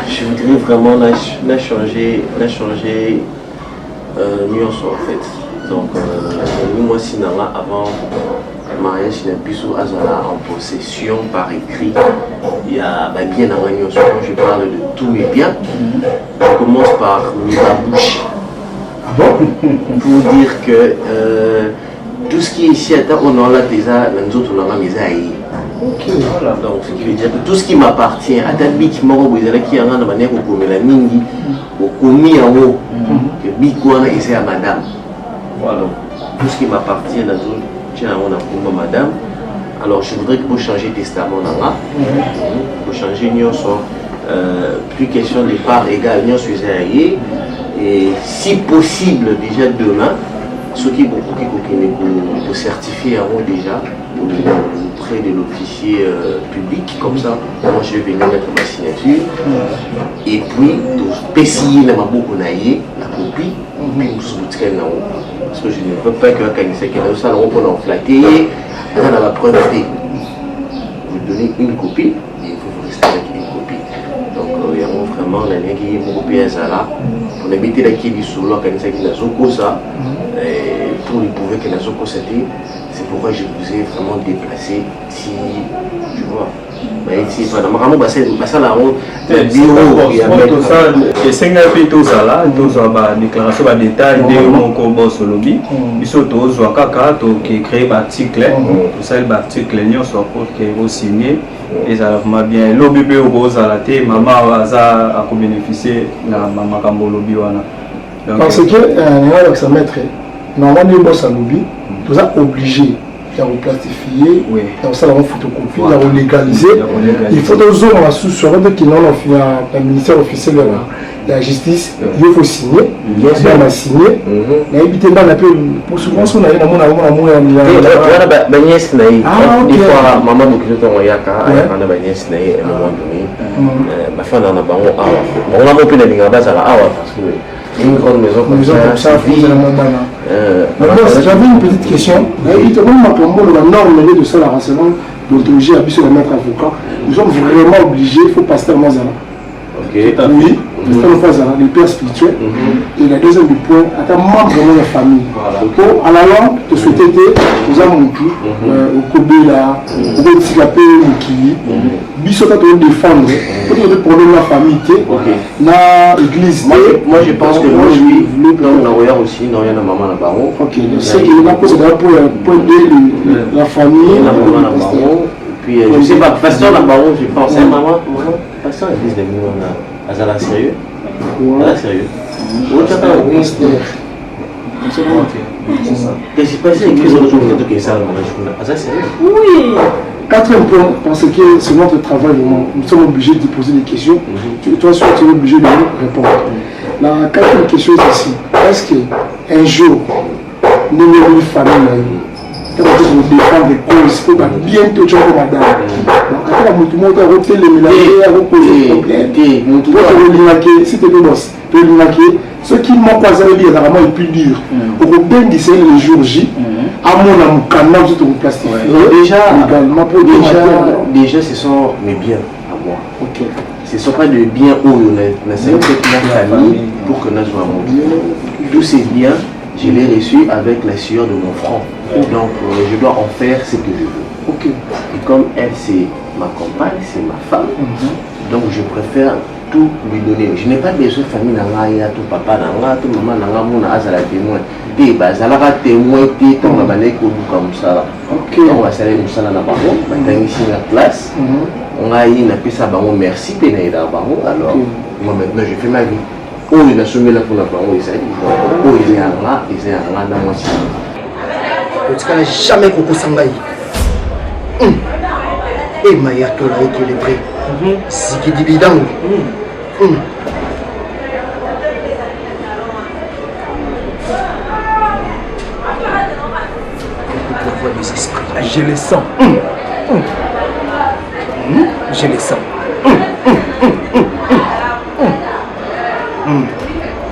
Je voudrais vraiment la changer nuance en fait. Donc, moi, si avant mariage, je n'ai plus en possession par écrit. Il y a bien dans la nuance. Quand je parle de tous mes biens, je commence par ma bouche. Pour dire que tout ce qui est ici, on a déjà, nous autres, on a mis à y. Voilà, donc ce qui veut dire que tout ce qui m'appartient, à tel bit qui m'a envoyé qui a de manière au commis la mingi, au commis en haut, que bikouana et c'est à madame. Voilà, tout ce qui m'appartient, dans tout, tiens, on a pour madame. Alors je voudrais que vous changiez testament là, vous changez union sur plus question de part égale, union sur et si possible déjà demain, ceux qui vous certifier en haut déjà. Auprès de l'officier public, comme ça, moi je vais venir mettre ma signature et puis payer la copie, parce que je ne veux pas que ça on a flatté, on a la preuve. Vous donnez une copie et vous restez avec une copie. Donc il y a vraiment la ligne qui est beaucoup plus là pour éviter la qui est sous l'eau, pour lui prouver que la zone c'est pourquoi je vous ai vraiment déplacé si tu vois. Mais ici, vraiment, ça là, le bureau, il y a tout ça. Et c'est tout ça là, tout ça, déclaration de détail de mon combat sur le lobby. Ils sont tous à Kaka qui crée l'article, tout ça, l'article, ils sont pour signer. Et ça va bien. Lobby peut au à la tête, maman a bénéficié de maman Kambo lobby. Parce que, ça maître, normalement, les boss à lobby, tout ça obligé. Il y a plastifié, il y a ça la photocopie, il y a légalisé. Il faut que nous ayons sur le ministère officiel de la justice, il faut signer, il faut signer. Il faut éviter pour souvent on a maman une grande maison comme ça. J'avais une petite question. La norme de ça, la renseignement d'ontologie à la maître avocat, nous sommes vraiment obligés, il faut passer à Mazala. Oui, les pères spirituels. Et la deuxième du point, à ta membre de la famille. À la langue, de ce tété, nous avons au Kobela, au Botikapé, au Kili, Bissota de défendre, pour la famille, dans l'église. Moi je pense que moi je suis dans la royaume aussi, dans la maman la baron. Ok, c'est qu'il y a pour aider la famille. La maman la baron. Puis je sais pas, pasteur la baron, je pense, maman, pasteur l'église de Milan. Azala sérieux? Azala sérieux? Qu'est-ce qui se passe avec les autres gens qui ont ça? Azala sérieux? Oui! Quatrième point, parce que c'est notre travail, nous sommes obligés de poser des questions. Toi, tu es obligé de répondre. La quatrième question est ici. Est-ce qu'un jour, nous avons une famille, quand on défend des causes, il faut bientôt tu vas madame. Après, tout le monde a repris les milliardaires, a reposé les problèmes. Si tu es le boss, tu es le maquer. Ce qui m'a croisé à dire, vraiment, est plus dur. Au bien d'ici le jour J, à mon amour, quand même, tu te plastiques. Déjà, ce sont mes biens à moi. Ce ne sont pas des biens où on a famille pour que nous soyons mon bien. Tous ces biens, je l'ai reçu avec la sueur de mon front. Donc, je dois en faire ce que je veux. Et comme elle, c'est ma compagne, c'est ma femme, donc je préfère tout lui donner. Je n'ai pas besoin de famille, tout papa, tout maman, mon azala témoin. Et bazala témoin, on va aller comme ça. On va saluer Moussa na baron, on va ici la place. On a eu une piste merci, pénéda baron. Alors, moi maintenant, je fais ma vie. Oh, il a soumis la pour la baron, il s'est dit, oh, il est un rat, il est un rat dans moi. Tu n'as jamais compris ça. Et Mayatola équilibré. C'est qui dit bidang. Je les sens. Je les sens.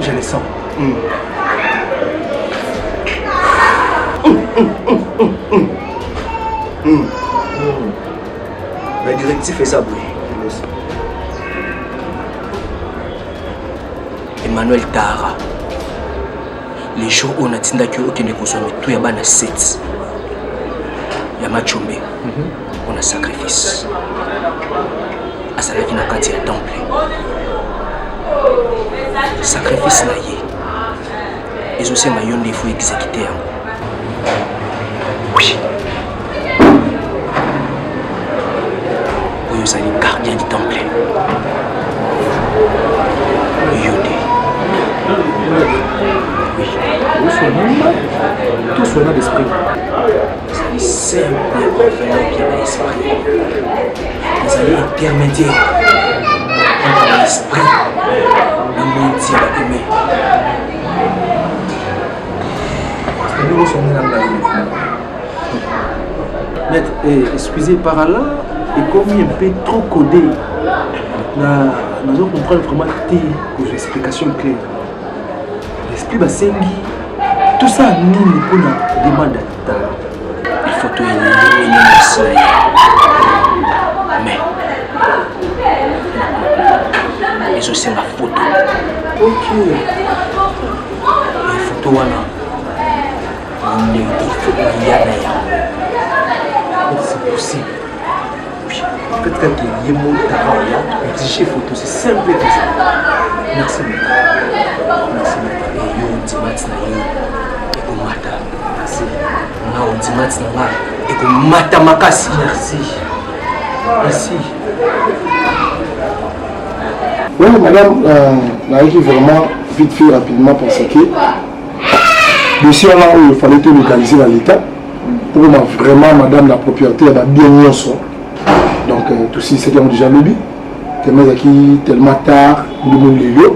Je les sens. La directive est ça, oui. Emmanuel Tara. Les jours où on a tinda que aucun ne consomme tout y a ban 7. Ya machombe. On a sacrifice. À ça la vie n'a qu'à dire temple. Sacrifice na yé. Et aussi ma yonde il faut exécuter. Oui. Vous allez gardien du temple. Yonde. Oui. Tout soit dans l'esprit. C'est simple et parfaitement bien à l'esprit. Vous allez intermédiaire entre l'esprit et le monde aimé. Maître, excusez par là, et comme il est un peu trop codé, nous allons comprendre vraiment vos explications claires. L'esprit Basengi, tout ça, nous pour la demande à Il faut tout éliminer le soleil. Mais, ils aussi la photo. Ok. Les photos, il faut qu'il y ait c'est possible. Oui. Peut-être qu'il y a un mot de exiger photo, c'est simple comme ça. Merci, maître. Merci, maître. Et yo, dimanche na yo, et go mata. Merci. Na o dimanche na nga, et go mata makasi. Merci. Merci. Oui, madame, Naïki, vraiment, vite fait, rapidement, parce que le dossier là où il fallait tout localiser dans l'État, pour vraiment, madame la propriétaire, elle a bien mis en son. Donc, tout ce qui ont déjà lobby, tellement tard, nous devons les lieux,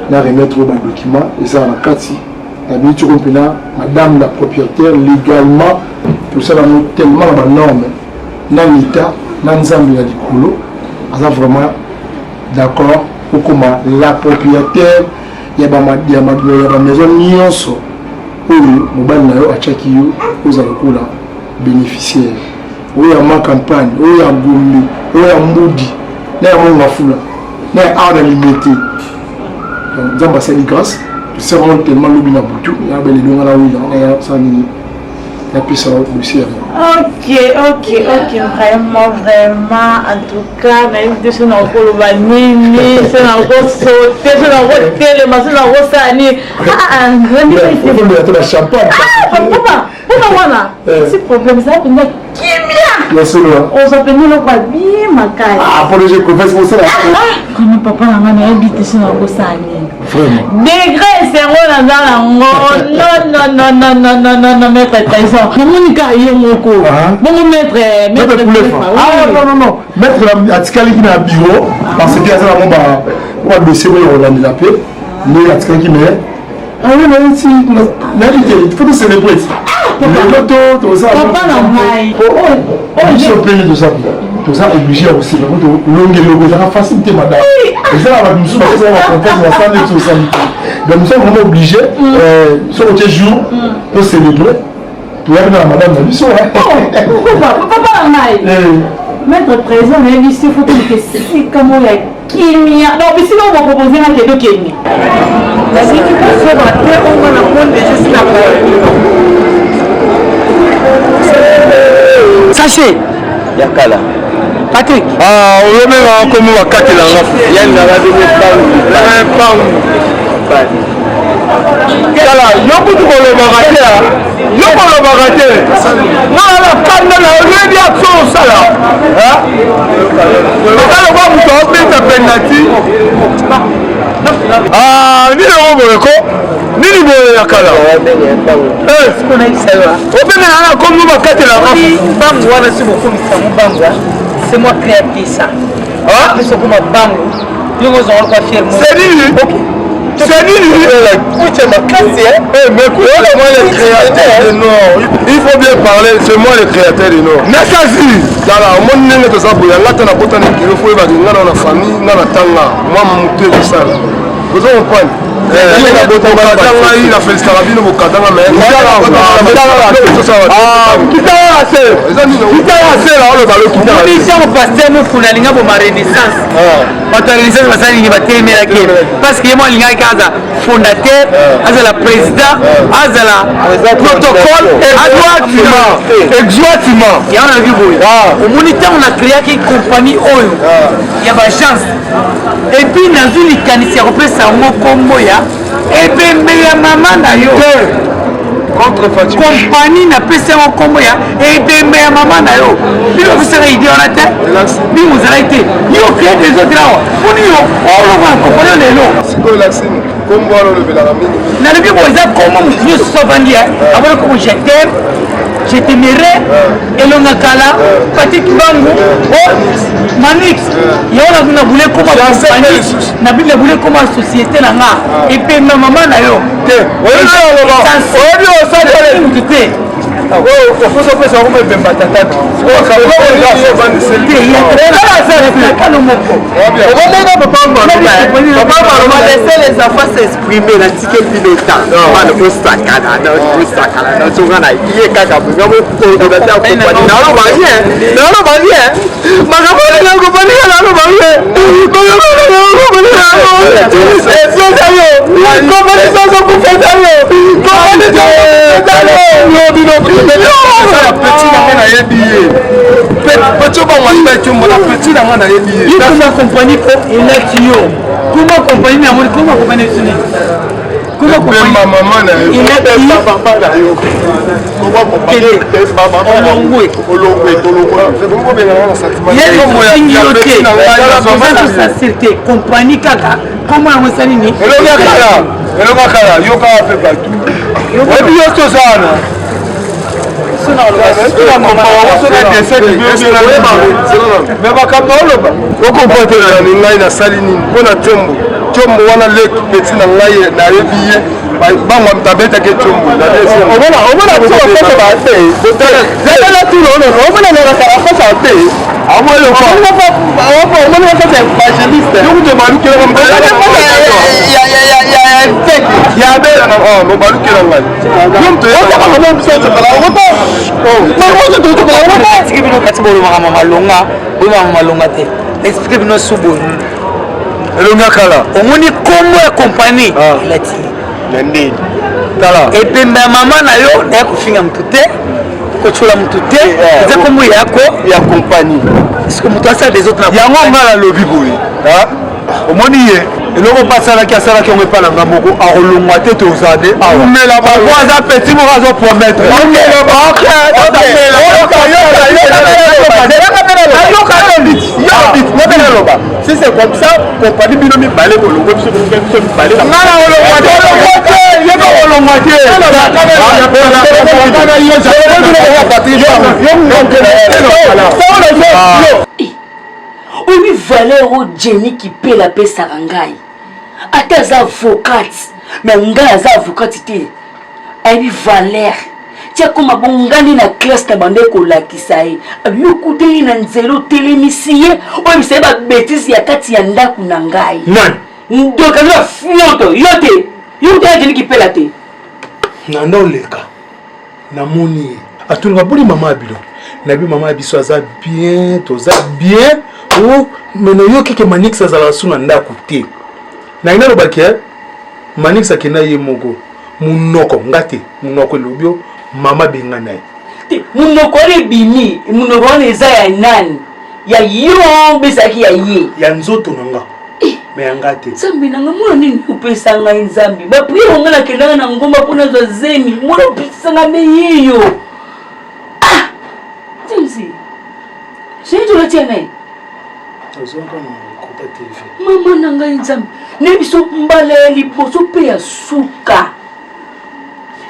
là, remettre le document, et ça, on a 4 si. Madame la propriétaire, légalement, tout ça, on a tellement de normes, dans l'État, dans l'ensemble du couloir, on a vraiment d'accord pour comment la propriétaire, il y a ma maison nyonso où mobile nayo achaki yo aux alcool bénéficiaire où il y a ma campagne où il y a Gombe où il y a Mbudi na ya monga fula na ya a limité donc zamba c'est grâce tout ça vraiment tellement lobi na butu ya belle donga la oui na ya ça ni la puissance du ciel. Ok, vraiment, en tout cas, mais c'est un peu le vanille, c'est un peu sauté, c'est un peu télé, c'est un peu sani. Il faut mettre la champagne. Papa, c'est problème, ça peut être on s'appelle nous le quoi bien ma caille. Ah, pour le jeu, confesse pour ça. Comment papa n'a habité sur un peu sani. Vraiment. Degré, c'est on dans la non, maître Tyson. Comment il y a mon cours? Bon, maître non. Maître Atikali qui est à bureau, parce qu'il y a ça, on va baisser le Roland de la paix. Mais Atikali qui met. Ah oui, mais si, il faut que c'est les prêts. Le loto, tout ça. Papa n'a pas. Je suis obligé de ça. Tout ça obligé aussi. Le ça va faciliter madame. Et ça va nous soumettre, ça va comprendre, tout ça. Donc nous sommes vraiment obligés, sur le jour, pour célébrer. Pour aller dans la madame la mission. Papa n'a pas. Maître président, mais ici, il faut que c'est comme on a Kimia. Non, mais sinon, on va proposer un cadeau Kimia. La vie qui peut faire la terre, on va la prendre déjà sur la parole. Sachez, Yakala. Patrick. Ah, on est même comme on va casser la robe. Il y a une Kala, yoko tu kolo bagate, yoko lo bagate. Non, la canne là, on lui dit à tout ça là. Hein? Quand on va vous donner ta penalty. Ah, ni le robot ko, ni le ya kala siko naisa yo obenga na comme nous bakate la bango wana si bokomisa mo bango c'est moi créatif ça mais c'est comme bango yongo zo kwa fier mo c'est nini c'est nini tu es ma classe hein mais moi le créateur de Nord il faut bien parler c'est moi le créateur de Nord nakazi dala mon nenge to sabu ya ngata na bota ne kilo fo ba ngana na famille ngana tanga moi mutu e sala vous comprenez la félicité rabino bokatanga mais pasteur mofuna alinga boma renaissance bato ya renaissance basalingi batelemelaki parce que ye mo alingaki aza fondateur azala président azala protocole exactement yango nalobi boye omoni ntango na créaki compagnie oyo ya bagence epuis nazwi likanisi ya kopesa yango kombo ya ebembe ya mama na yo kompani napesa yango kombo ya ebembe ya mama na yo bino opesaka ide wana te bino ozalaki te yo créé des autres awa mponi yo oloba na kompani yo lelo nalobi boye eza kombo motu nyonso so avandi abona kombo je t'aime je t'aimerai elonga kala Patrick Bangu Manix yona kuna bule koma na bile bule koma société na nga et puis maman na yo te oyo so te ofoso pesa ko bemba tata laisser les enfants s'exprimer na ticket pilota wana osakana na tongana iye kaka ngabo ko na ta compagnie na lo barien magabo na compagnie na lo barien compagnie pour élect yo comment compagnie na moni comment compagnie suni comment compagnie maman na yo compagnie kaka comment on sali ni elonga kala yo ka pe partout obi yo to sana mais bakambo oloba okompotelana ni ngai nasali nini mpona ntombo wana leki peti na ngai nayebi ye bango tabetaki ntombo malonga te explique bino subo elonga kala omoni kombo ya compagnie elati na ndeni tala epembe ya mama na yo naye kofinga mutu te kocola mutu te eza kombo yako ya compagnie ceque moto asala des autres yango nga nalobi boye omoni ye eloko mpo asalaki yango epa na nga moko akolongwa te toza de omela bango aza petit moko azopromettre si c'est comme ça compagnie bino mibale kolongwa biso mibale nga na kolongwa te yeba kolongwa te oyebi valeur o Jenny Kipela apesaka ngai ata aza avocate me ngai aza avocate te ayebi valeur tia koma bongandi na classe na bande kolakisa ye abiyokuteli na nzela otelemisi ye oyebisa ye babétise ya kati ya ndako na ngai ndokazi bafioto yo te yo te ya Jenny Kipela te nanda oleka namoni ye atulunga boli mama ya bilo nayebi mama ya biso aza bien toza bien meno yo keke Manix azala su na ndako te na ina lobaki Manix akenda ye moko munoko ngate munoko elobio mama benga naye te munoko le bimi munoko wana eza ya nani ya yo besaki ya ye ya nzoto nanga me yanga te nzambe nanga mwana nini opesa ngai nzambe bapriye onga nakendanga na ngomba mpo nazwa zemi mwana opesanga me yeyo James sejolatia naye mama na ngai nzambe ne biso mbala ya liboso mpe ya suka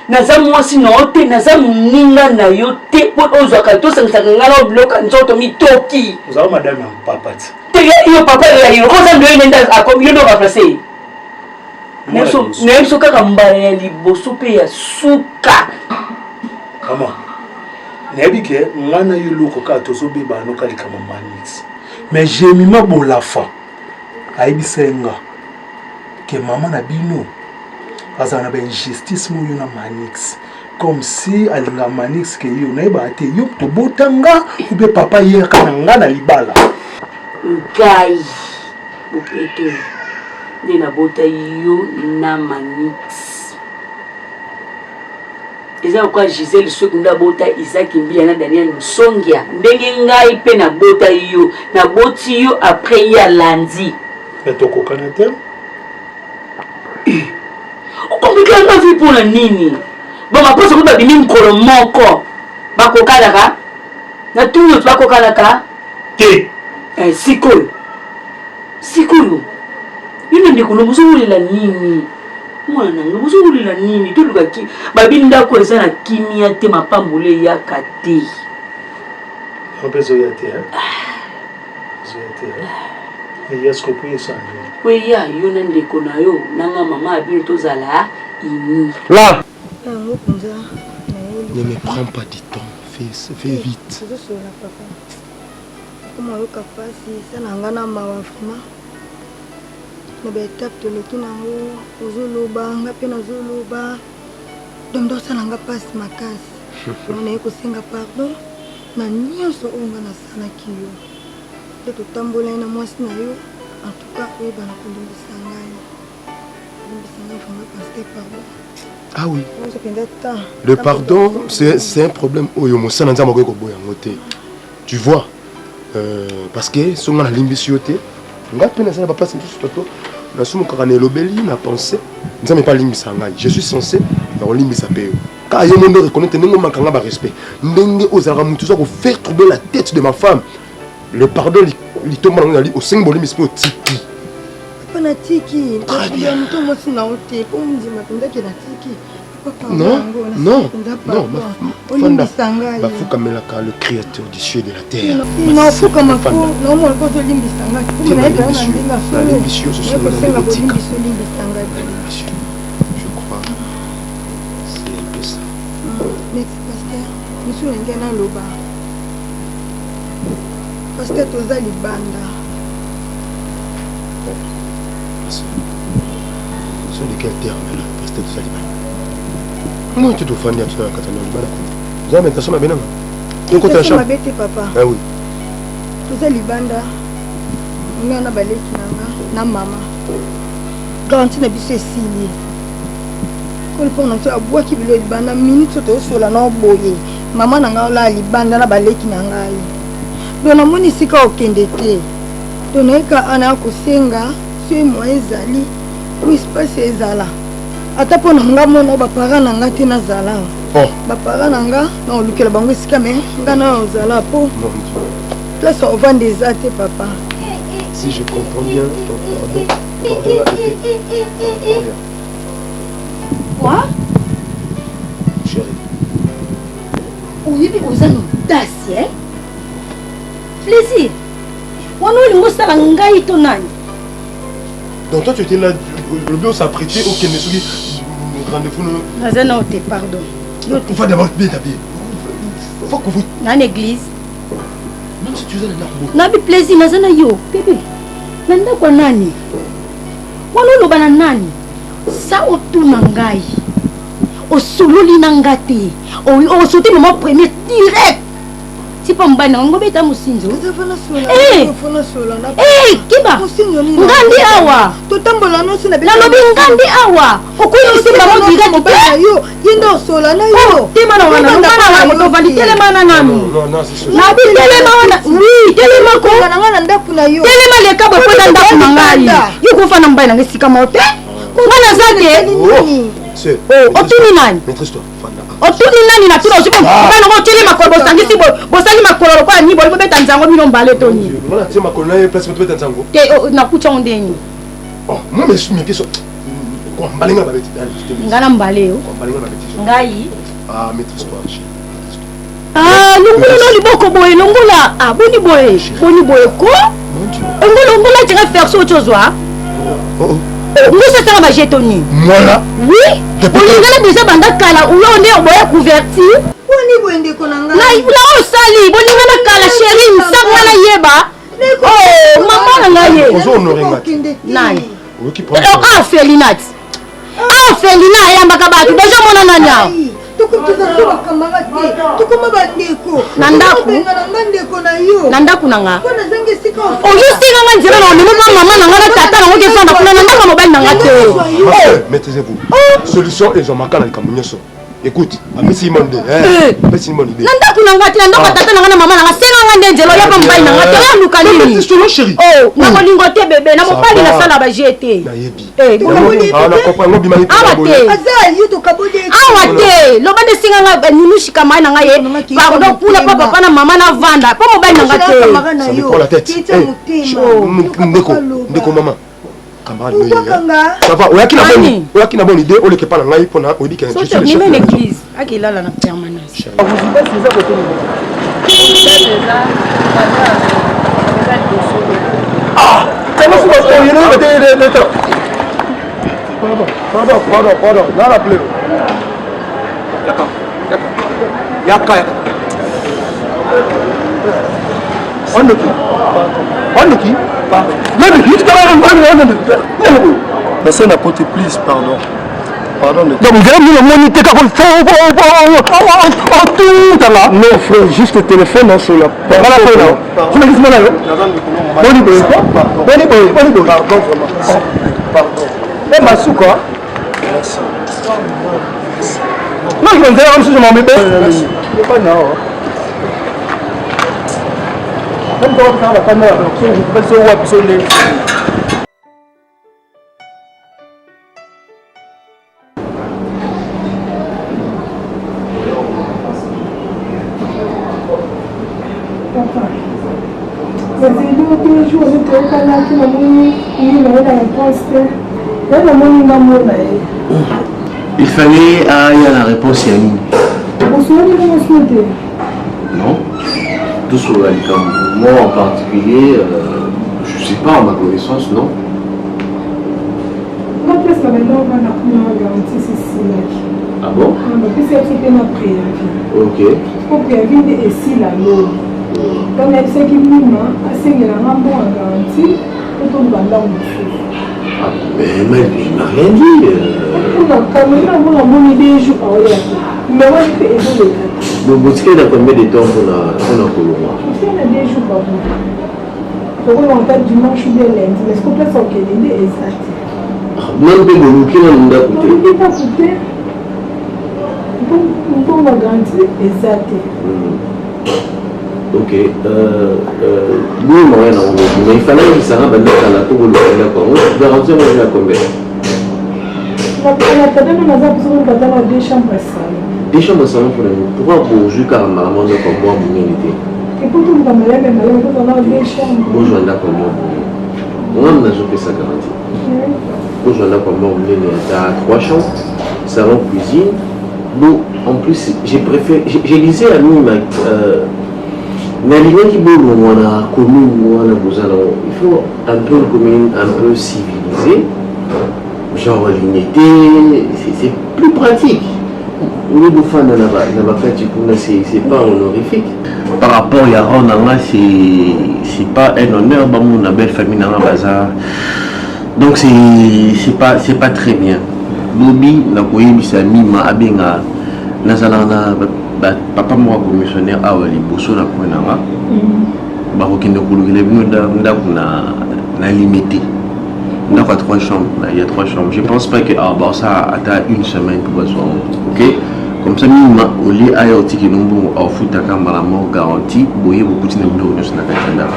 naza mwasi na yo te naza moninga na yo te mpo ozwaka tosangisaka nga na obiloka nzoto mitoki ozala madame ya papa ti te yo papa yo koza ndoyo nende akomi yo ndo baplace nayebi so kaka mbala ya liboso mpe ya suka mama nayebi ke nga na yo eloko kaka tozobeba no kalikama manix mais jemima bolafa ayebisa ye nga ke mama na bino azala na bainjustice moyo na manix comme si alinga manix ke yo nayebaka te yo tobotanga ube papa yeka na nga na libala ngai bopeto nde nabota yo na manix eza okwa Gisele soki nde abota Isaki Mbila na Daniel Msongia ndenge ngai mpe nabota yo naboti yo après ya lundi tokokana te okomplika nga vi mpona nini bon baposa ko babimi mokolo moko bakokanaka na tuyo bakokanaka te sikoyo yino ndeko no bozokolela nini mwana nanga bozokolela nini tolukaki babi ndako eza na kimia te mapambolo eyaka te mpe ezoya te eyasko po esanje kweya yo na ndeko na yo nanga mama abino tozala ini là ne me prends pas du temps fais vite Comment on capable ça n'a pas na mawa vraiment na beta toleki nango ozoloba nga pe nazoloba donc ça n'a pas makasi on est kosenga pardon na nyonso onga na sana kiyo te totambola na mwasi na yo en tout cas oui bana kondisa ngai ah oui le pardon c'est un problème oyo mosana nzamba ko boya ngote tu vois parce que si on a l'imbécilité on a peine à ça pas passer tout ce toto na sumo kakane lobeli na pensée nzamba pas limbisa ngai je suis censé na limbisa pe car yo mondo reconnaître ningo makanga ba respect ndenge ozala mutu za ko faire troubler la tête de ma femme le pardon li tomba na ngali au symbole limbisa au tiki pana tiki très bien mutu mo sina ote po mundima penda ke na tiki non, Bafuka Melaka, le créateur du ciel et de la terre. Non, Fuka Mako, non, mon côté Limbisanga. Je crois. C'est un peu ça. Merci, pasteur. Monsieur Ngana Loba. Pasteur Toza Libanda. Sur lesquels termes là, pasteur Toza Libanda. Moi, tu dois faire des choses à Catalogne. Vous avez l'intention de bien. Tu comptes un champ. Papa. Ah oui. Tout ça, Libanda. On a balé qui n'a maman. Garantie n'a pas de signé. Quand on a bois qui veut Libanda, minute sur la non boye. Maman n'a pas Libanda, n'a balé qui n'a pas. Donc, on a ici qu'au Kendete. Donc, on a Kosenga, c'est moi, Zali. Oui, c'est pas ces Zala. Ata pona nga mona ba parents nanga te na zala. Oh. Ba parents nanga na olukela bango esika me nga na zala po. Mon Dieu. Place au vent des athées papa. Si je comprends bien ton pardon a été. Quoi? Chérie. Oui, mais vous avez audace, hein? Plaisir. On a le mot ça ngai to nani. Donc toi tu étais là, le bureau s'apprêtait au Kenesugi, rendez-vous nous. Nazana te pardon. Il faut d'abord bien t'habiller. Il faut que vous. Dans l'église. Même si tu es là, nabi plaisir nazana yo, bébé. Nanda kwa nani? Wana loba na nani? Sa otuna ngai. Osololi nangate. O sauter moment premier direct. Si pas mbana ngo beta musinzo. Kiba. Ngandi awa. Totambola no sina beta. Nalobi ngandi awa. Okuyi simba mo direct beta yo. Yendo sola na yo. Tema na wana moto vandi telema na nami. Non, c'est sûr. Na bi telema wana. Oui, telema ko. Na ngana ndaku na yo. Telema le kabo ko ndaku na ngai. Yo ko fana mbana ngesika mote. Ngana zake. C'est. Otuni nani? Maîtrise-toi. Otuni nani na tuna usiku bana ngo tele makolo bosangisi bosali makolo kwa ni boli beta nzango mino mbale toni. Voilà, tiens makolo na place beta nzango. Te na kucha ondeni. Oh, moi mais question. Quoi, balinga ba beti. Ngana mbale yo. Balinga ba beti. Ngai. Ah, maîtrise-toi. Ah, longola no liboko boye, longola. Ah, boni boye. Boni boye ko? Longola tu vas faire autre chose wa? Nous c'est un majetoni. Voilà. Oui. Olingala déjà banda kala ou on est boye couverti. Boni boye ndeko nanga. Na osali, bolingala kala chérie, sangala yeba. Oh, maman nanga ye. Ozo honorer ngati. Nani? Oui qui prend. Ah, Félinat. Ah, Félina ayambaka bato déjà mona nanya. nandaku nanga ojustinganga nzela na omemi mpa mama nanga na tata nango kesanda kuna nandaka mobali nanga te. Maîtrisez-vous. Solution ezomaka na likambo nyonso. Écoute, amisi monde. Pesi monde idée. Nandaku nanga te nandoko tata nanga na mama nanga senganga nde nzela oya pa mobali nanga te oya luka nini. Solo chérie. Oh, na molingo te bébé na mobali na sala ba jete. Nayebi. Ah, na comprendre ngo bimani. Awa te loba nde singanga ninushika mai nanga ye pardon pula pa papa na mama na vanda pa mobali nanga te. Ça me prend la tête. Ndeko maman. Ça va, oyaki na bonne idée, on le kepa na ngai pona odi ke so tu ni une église akilala na permanence. Ah, comment ça va il est Pardon, là la pleure. D'accord. Yaka. On qui? Merci n'importe please, pardon. Donc vous avez mis le moniteur comme ça. Non frère, juste le téléphone non sur la. Tu m'as dit ça là? Boni. Pardon. Et ma sou quoi? Merci. Non, je vais dire comme si je m'en mets bien. Pas non. Même quand on va caméra, je peux se voir absolument. Il fallait avoir la réponse à nous. Non. Tout sur la moi en particulier, je ne sais pas à ma connaissance, non. Ah bon? Ok. Ah, mais il m'a rien dit. Donc, vous savez combien de temps pour la Colomba? Même pas de qui n'a pas coûté. Ok. Nous, mais il fallait que ça soit la Togo. Garantir moi à combien? Des chambres à salon pour nous. Pourquoi pour jouer car maman comme moi mon unité? Moi je vais comme moi. Moi on a joué ça garantie. Moi je vais comme moi mon unité. T'as 3 chambres, salon, cuisine. Bon, en plus j'ai préféré. J'ai lisé à nous mais les gens qui on a commune, on a besoin, il faut un peu une commune un peu civilisée, genre l'unité, c'est plus pratique. Au lieu de faire c'est pas honorifique. Par rapport à Yaron, c'est pas un honneur, on a belle famille dans la bazar. Donc c'est pas très bien. Lobby, la cohésion, mima, abenga, nazalana. Papa moi commissionnaire à Waliboso na Kouenanga. Barokinde Koulougile na limité. Il y a 3 chambres. Il y a 3 chambres. Je ne pense pas que ça attend une semaine pour que ok. Comme ça, nous au lieu d'ayoti qui nous a offert ta caméra garantie, vous voyez beaucoup de choses dans le Canada.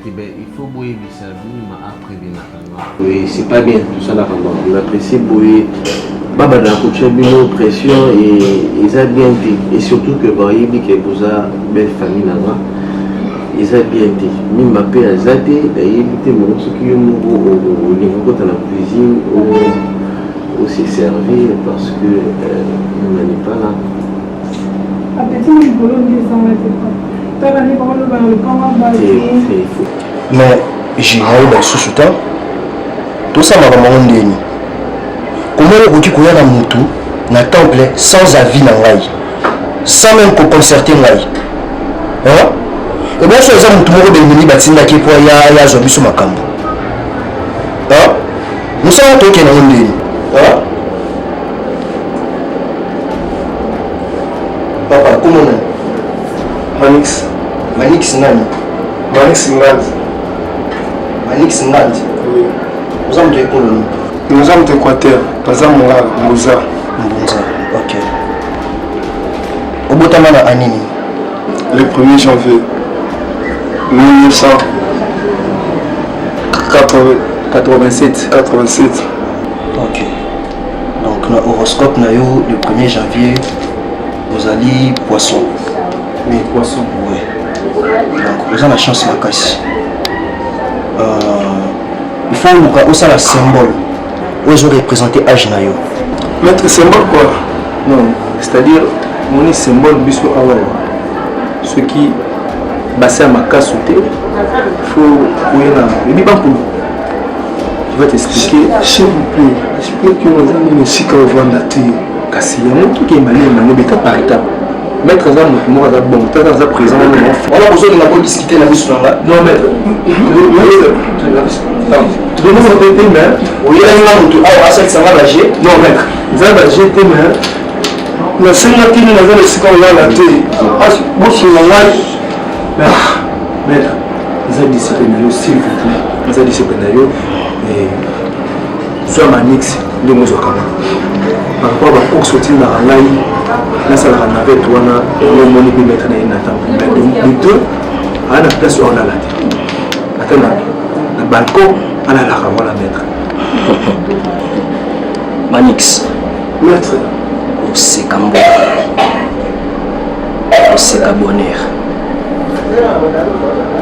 Il faut boyer ça après bien. Oui, c'est pas bien tout ça là. On apprécie boyer. Baba la pression et ça bien dit. Et surtout que boyer dit que vous a belle famille là. eza bien te mimba mpe aza te nayebi te moko soki yo moko olinga kota na cuisine se servir parce que on n'est pas là. Mais j'ai eu dans ce temps tout ça m'a vraiment ndeni comment okoki koya na mutu na temple sans avis na ngai sans même concerter ngai hein et bien ça mutu moko bengini batindaki po ya zo biso makambo hein nous sommes toke na ndeni hein papa comment on Manix nani Manix Ngandi. Manix Ngandi. Oui. Nous sommes de Colonie. Nous sommes d'Équateur. Nous sommes de Mbouza. Mbouza, ok. Au Botamana Anini. Le 1er janvier 1987. Ok. Donc, dans l'horoscope, le 1er janvier, vous allez poisson. Oui, poisson. Oui. Donc, vous avez la chance de la casse. Il faut aussi la symbole. Où ils ont représenté l'âge. Maître, symbole quoi? Non, c'est-à-dire, mon symbole, bisou awal. Ce qui, basé à ma casse, il faut. Il dit pas pour nous. Je vais t'expliquer. S'il vous plaît, expliquez-moi que nous avons une chica au vent de la terre. Kasi, il y a un truc qui est malin, mais étape par étape. Maître Azam, moi, bon, tu es présent. On a besoin de la discuter la vie sur la. Non, maître. Tu donnes mon tes mains. Oui, il y a une autre. Ah, ça va l'âger. Non, maître. Ça va l'âger tes mains. Mais c'est moi qui nous avons laissé comme là la terre. Ah, bon, sur la maille. Maître, ils ont discipliné, s'il vous plaît. Ils ont discipliné. Et. Soit Manix, de mon Zokama. Par rapport à la course au tir dans la laï. Là, ça la navette, on a le monnaie qui mettre dans une attente. Les deux, à la place où on a la tête. Attends, le balcon, on a la ramon à mettre. Manix. Maître. C'est Kambo. C'est la bonheur.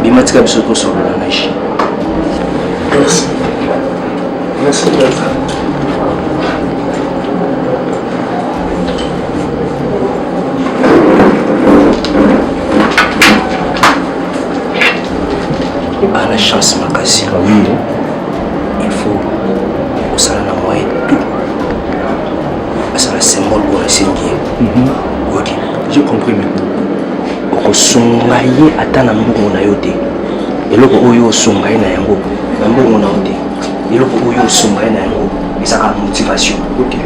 Bimatika bisoto sur la neige. Merci. Merci, maître. À la chance, Makassi. Oui. Il faut au salon à moyen tout. C'est le symbole pour enseigner. Ok. J'ai compris maintenant. Au songaye atana mbongo na yote. Eloko oyo songaye na yango. Na mbongo na yote. Eloko oyo songaye na yango. Ezaka motivation. Ok.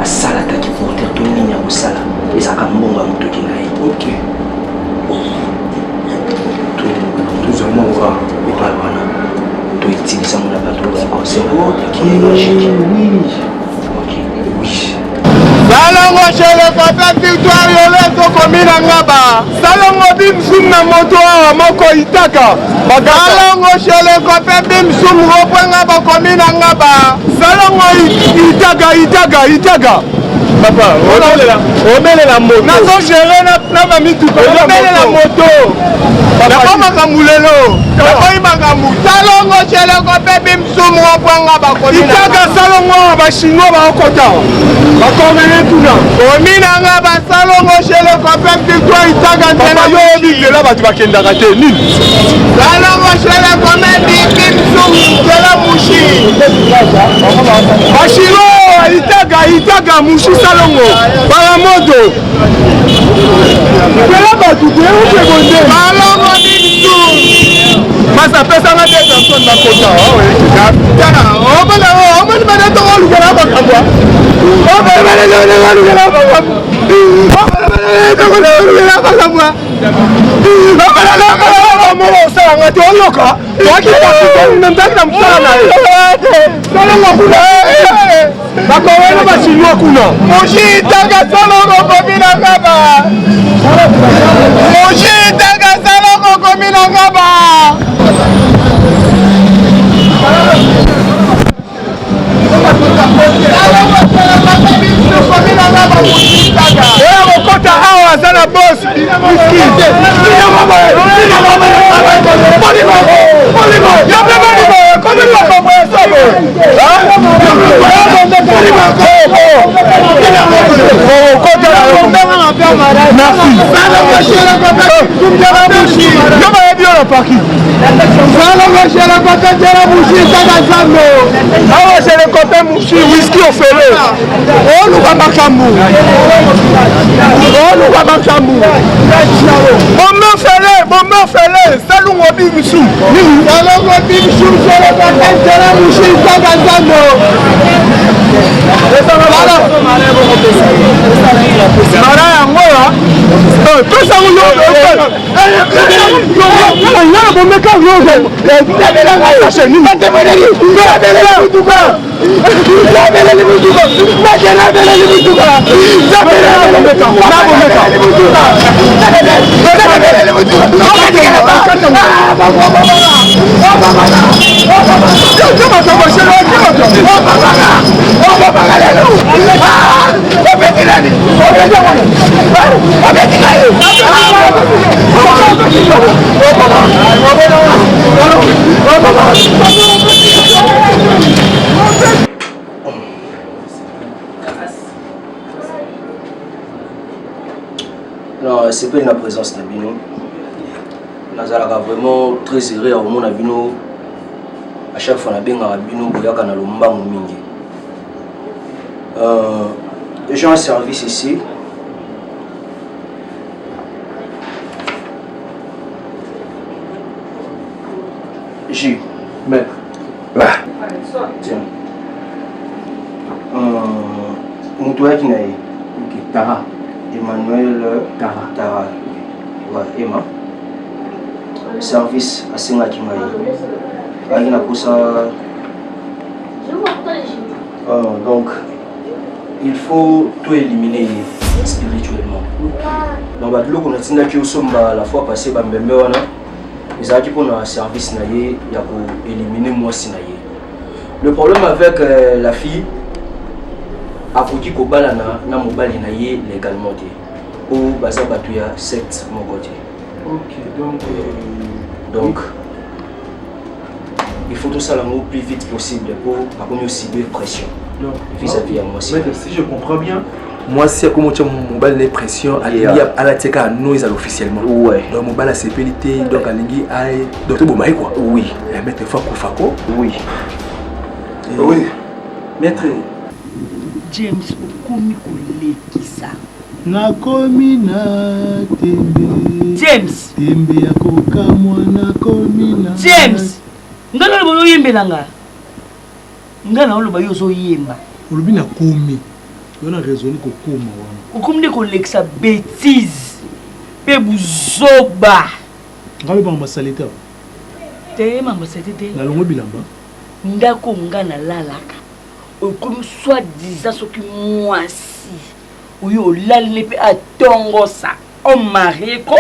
Asala taki porter to nini ya kosala. Ezaka mbongo ya motoki na ye. Ok. Tout à moi. Voilà. Tu utilises mon abattoir de conseil. Ok, oui. Salongo chez le papa victoire yoleto commune ngaba. Salongo bimsum na moto awa moko itaka. Salongo chez le papa bimsum ropenga ba commune ngaba. Salongo itaka. Papa, omele la moto. Nazo gérer na ba mituka. Omele la moto. Papa makamulelo. Papa imangamu. Salongo chez le papa bimsum ropenga ba commune. Itaka salongo ba chinois ba okota. Bakomene tuna. Ominanga basalongo chez le copain victoire itaka ntena yo bigela batu bakendaka te nini. Salongo chez le copain bimsum kela mushi. Bashiro itaka mushi salongo. Bala moto. Kela batu te o te bonde. Salongo bimsum. Masa pesa nga 2 personnes bakota. Tana, omoni bana to olugela bakabwa. Okota awa azala boss. Non, c'est pas une présence de Bino. Nazalaka vraiment très heureux au monde à Bino. À chaque fois, on a bien à Bino, il y a un lomba mingi. J'ai un service ici. J. Maître. Tiens. Moutoua qui n'a eu. Tara. Emmanuel Tara. Ouais, Emma. Service à Senga Kimaï. Il a pour ça. Donc, il faut tout éliminer spirituellement. Donc, on a dit que la fois passée, ils ont dit qu'on a un service il y a pour éliminer moi. Le problème avec la fille, akoki kobala na mobali na ye légalement te ou baza batu ya secte mon côté. OK, donc il faut tout ça le plus vite possible pour mieux cibler pression vis-à-vis à moi. Si je comprends bien, moi si comment tu mobile les pression à la teka nous ils officiellement. Ouais. Donc mobile c'est pénité donc alingi ai docteur Bomaï quoi. Oui. Maître Fako. Oui. Oui. Maître James okomi kolekisa nakomi na tembe James tembe ya kokamwa nakomi na James ngana lo yembela nga ngana lo ba yozo yemba olobi nakomi yona raisonner kokoma wana okomi de kolekisa bêtise pe buzoba ngabe ba masalita te mama setete na longo bilamba ndako ngana lalaka comme soi-disant ce qui moi si oui au lalne pe atongosa on marié ko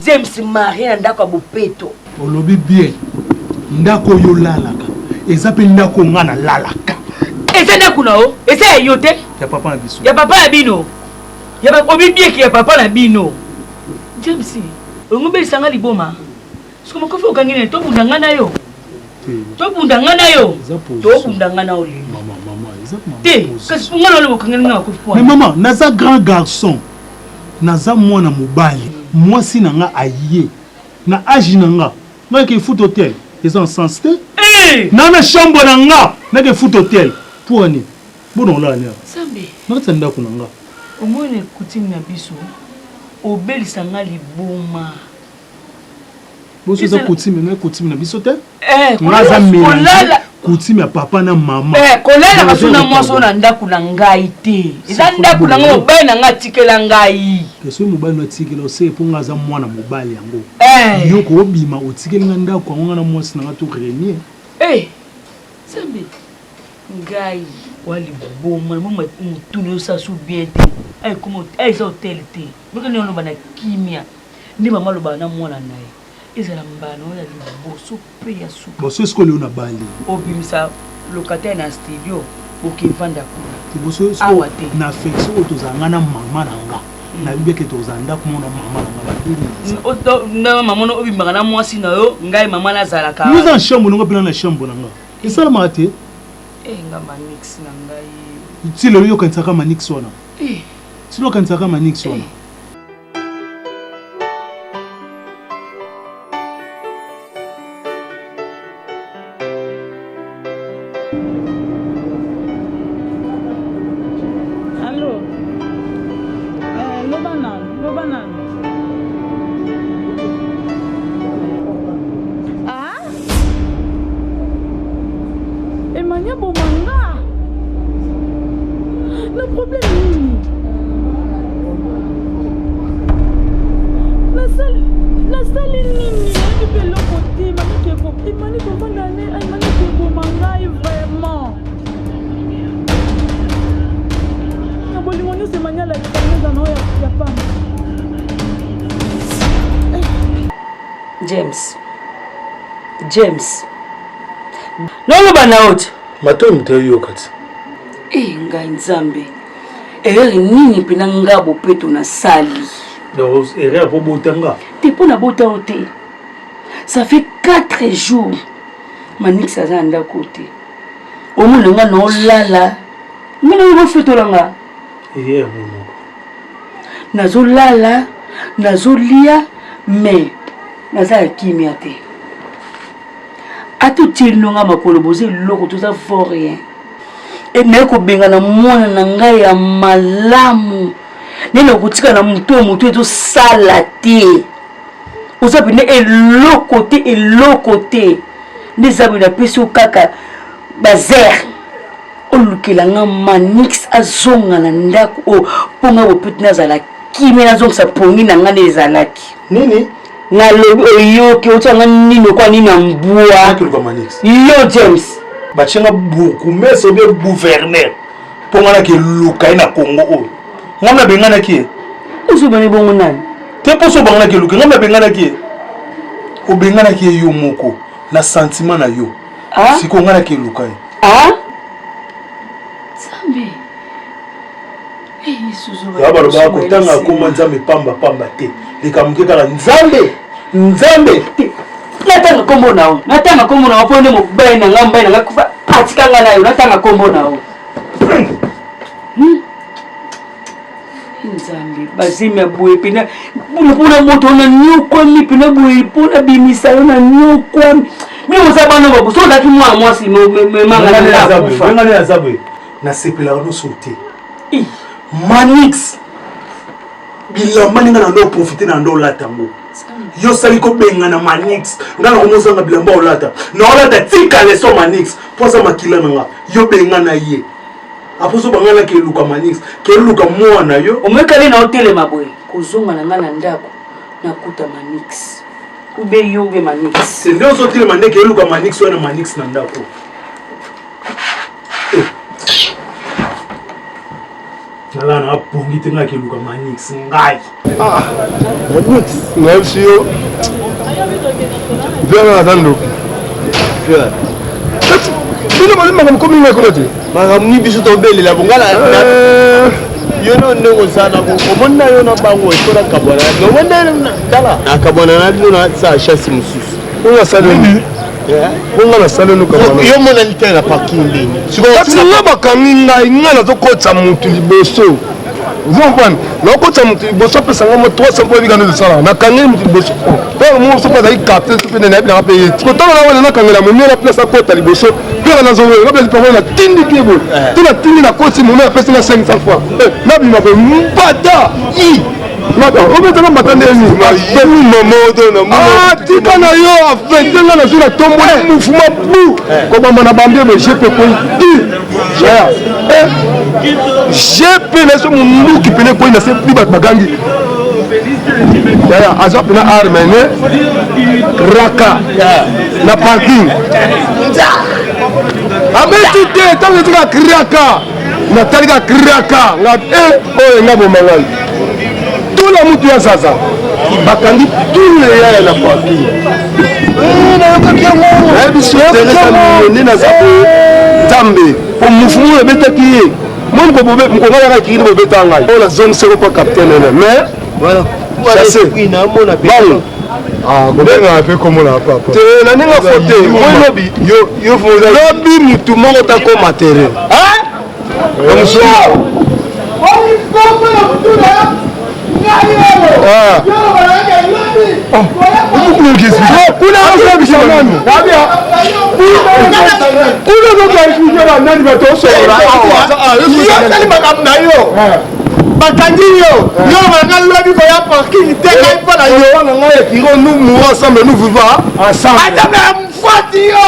James marié ndako bopeto olobi bien ndako yo lalaka ezape ndako ngana lalaka eza ndako na o eza yote ya papa na biso ya papa na bino ya ba obi bien ki ya papa na bino James ngombe sanga liboma siko ko fo kangine to bundanga na yo to bundanga na yo to bundanga na oli mais maman, naza grand garçon, naza mwana mobali, moi si nanga aye, na agi nanga, na ke foot hôtel, ils ont sens te. Na chambre nanga, na ke foot hôtel. Pour ani, bon là là. Sambe. Na tsanda ko nanga. Au moins ne coutume na biso, obeli sanga liboma. Boso za coutume na biso te. Naza mélanger. Coutume ya papa na maman. Kolela kasuna mwaso na ndaku na ngai te. Eza ndaku na mobali na nga tikela ngai. Keso mobali na tikela ose po ngaza mwana mobali yango. Yo ko bima otikela nga ndaku ngo na mwasi na to renier. Sambe. Ngai wali boma mama mutuni sa su bien te. Comme za hotel te. Biko ni ono bana kimia. Ndi mama lo bana mwana naye. Ezala mbano ya liboso pe ya suka. Boso esko leo na bali. Obimisa locataire na studio okivanda kuna. Boso esko na affection otozanga na mama nanga. na bibeke tozanda ko mona mama na maman obimaka na mwasi na yo ngai mama nazalaka nous en chambre ngo pena na chambre nanga esala mate nga manix na ngai ti le yo kansaka manix wana ti lo kansaka manix wana James. Non bana out. Mato mtayo kati. Ngai nzambe. Erreur nini pena ngabo peto na sali. Donc erreur pour botanga. T'es pour na botanté. Ça fait 4 jours. Manix azanda côté. Au moins nga no lala. Mina ngo fetolanga. Erreur mono. Nazo lala, nazo lia mais naza kimia te. Atu tilonga makolo boze loko tout ça for rien. Et neko benga na mwana na ngai ya malamu. Neno kutika na muto eto salate. Oza bine eloko te. Nezabu na pesi kaka bazer. Olukela nga manix azonga na ndako o ponga bopetna zala kimi na zonga sa pongi na ngane ezalaki. Nini? Na lobi oyoki otanga nino kwa nina mbua akiluka manix yo James bachenga beaucoup mais c'est bien gouverneur pour ngana ke luka na Congo o ngana bengana ki uso bani bongo nani te poso bangana ke luka ngana bengana ki o bengana ki yo moko na sentiment na yo siko ngana ke luka Zambe Yabalo ba kutanga kuma nzambe pamba te likamuke kala nzambe natanga kombo nao pone mo bena ngamba na kufa atikanga nayo natanga kombo nao nzambe bazime boye pena pona moto na nyoko mi pena boye pona bimisa yo na nyoko mi mosabano babo so daki mwa mwasi me manga na kufa ngana ya zabwe na sepela no sauter manix bilamba ninga na ndo profiter na ndo latango yo sali ko benga na manix ngana ko mozanga bilamba olata na olata tika leso manix posa makila nanga yo benga na ye aposo bangana ke luka manix ke luka mwana yo omekale na hotel maboy kozonga na ngana ndako nakuta manix ube yo be manix c'est ndio so tile mande ke luka manix wana manix na ndako nala na pongi tenga ke luka manix ngai manix merci yo bien attendre bien Bino bali magam komi ngako lote magam ni bisu to beli la bungala yo no nego sana ko monna yo na bango ko na kabona no wonde dala na kabona na bino na sa chasi mususu unga saloni bonga na saloni ko yo mona ni tena parking ndini siko ngaba kaminga ingana to kotsa mutu liboso Vompan, non quand ça monte, bon ça peut s'en aller 300 points de ça. Na kangé mutu liboso. Pour moi ça pas aller capter tout na na payer. Quand on na kangé la même la place à côté liboso. Puis na zo la place pour la tindi kebo. Tu la tindi na côté mon na pèse na 500 fois. Na bi ma fait mpata. Mata, on peut pas m'attendre ni. Momodo na mo. Ah, tika na yo afin de na zo na tombo mouvement bou. Comme na bambie mais je peux pas. J'ai payé ce monde qui payait pour une assez plus bagangi. D'ailleurs, Azap na armené, Raka, na parking. Avec tout le temps, tu as Kraka, Natalia Kraka, oh, na bomangal. Tout le monde est Zaza. Bakandi, tout le monde est na parking. Zambe, pour mouvement, le bête qui est. Moi, je vais écrire le bétangaï. On a zone 0 pas capitaine. Mais, voilà. Chassé. Ah, comment on a fait comme on a pas. Tu n'as pas faute. Moi, lobby. Lobby, tout le monde est comme matériel. Hein? Comme ça. bakangi yo banga lobi koya parking te kai pa na yo nga ekiro nous mourons ensemble nous vivons ensemble adama mfati yo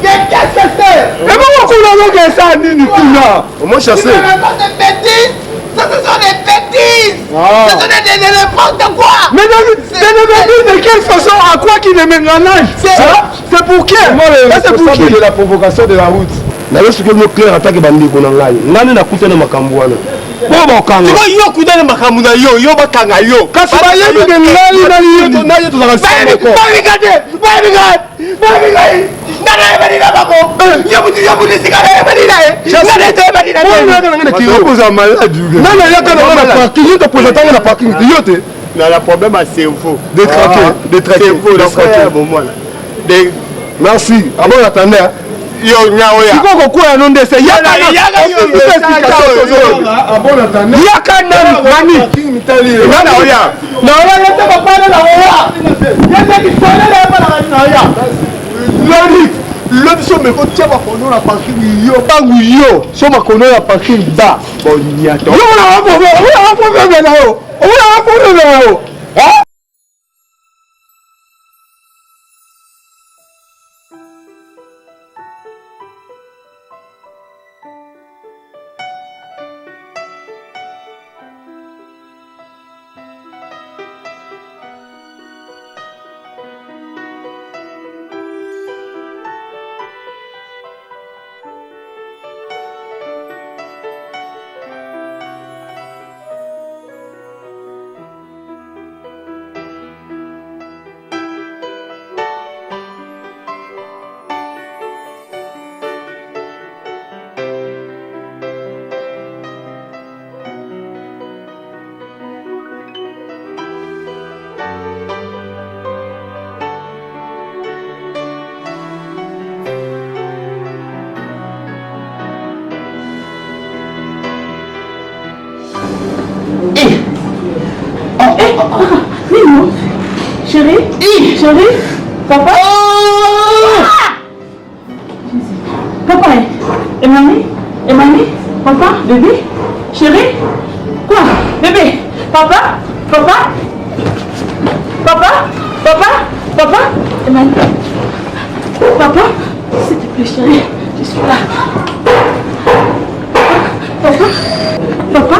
qu'est-ce que c'est et bon kuna ngo ça nini kuna moi chassé ce sont des bêtises ce sont des n'importe quoi mais des bêtises de quelle façon à quoi qui ne m'engage c'est pour qui c'est pour qui de la provocation de la route na yo ce que nous clair attaque bandi ko na ngai nani na kutana makambo wana Bobo kanga. Tu vois yo kudana makambo na yo bakanga yo. Kasi ba yebi ke ngali na yo to za sema ko. Ba mi Nana bari na bako. Yo buti sigara bari na. Nana te bari na. Nana kiro ko za malade. Nana ya kana na parking yo to présenter na parking yo te. Na la problème à cerveau. Détraqué. Bon moi là. Merci. Avant d'attendre yo nyao ya kiko kwa no ndese yaka nani nana oya na oya yete bapana na oya yete kisone na bapana na oya lori lori so me ko tia ba kono na parking yo bangu yo so ma kono na parking ba bonyato yo na wapo na yo Chérie, papa. Papa, et mamie, papa, bébé, chérie. Quoi, bébé, papa, et mamie. Papa, s'il te plaît, chérie, je suis là. Papa.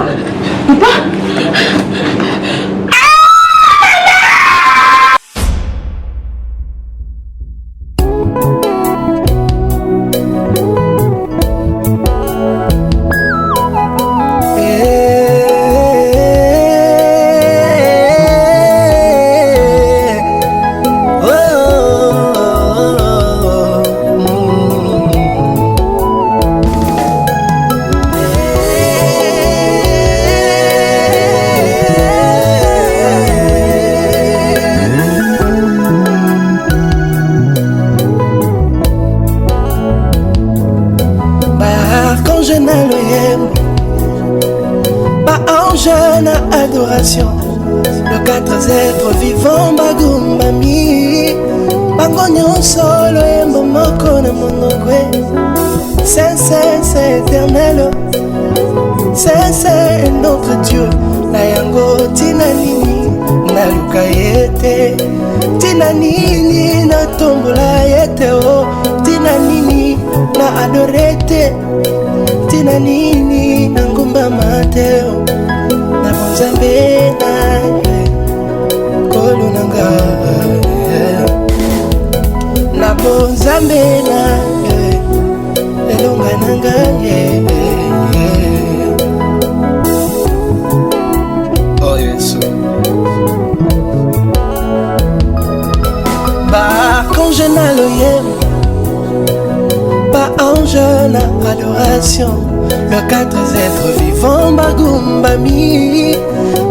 Le quatre êtres vivants bagumbami bangonyo solo embo moko na monokwe c'est éternel c'est notre Dieu na yango tina nini na luka yete tina nini na tombola yete o tina nini na adorete tina nini na ngumba mateo na bonzambe na kolu nanga na bonzambe na elonga nanga oh Yesu ba quand na loyem ba ange na adoration le quatre êtres vivants bagumbami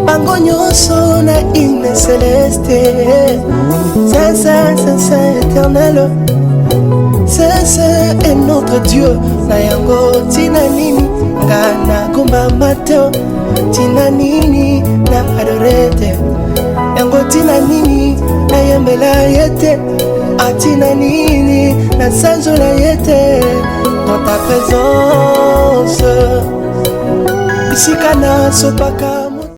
bango nyonso na hymne céleste Saint éternel Saint est notre Dieu na yango tina nini ngana kumba mateo tina nini na adorete yango tina nini na yembela yete atina nini na sanzola yete dans ta présence ici kana sopaka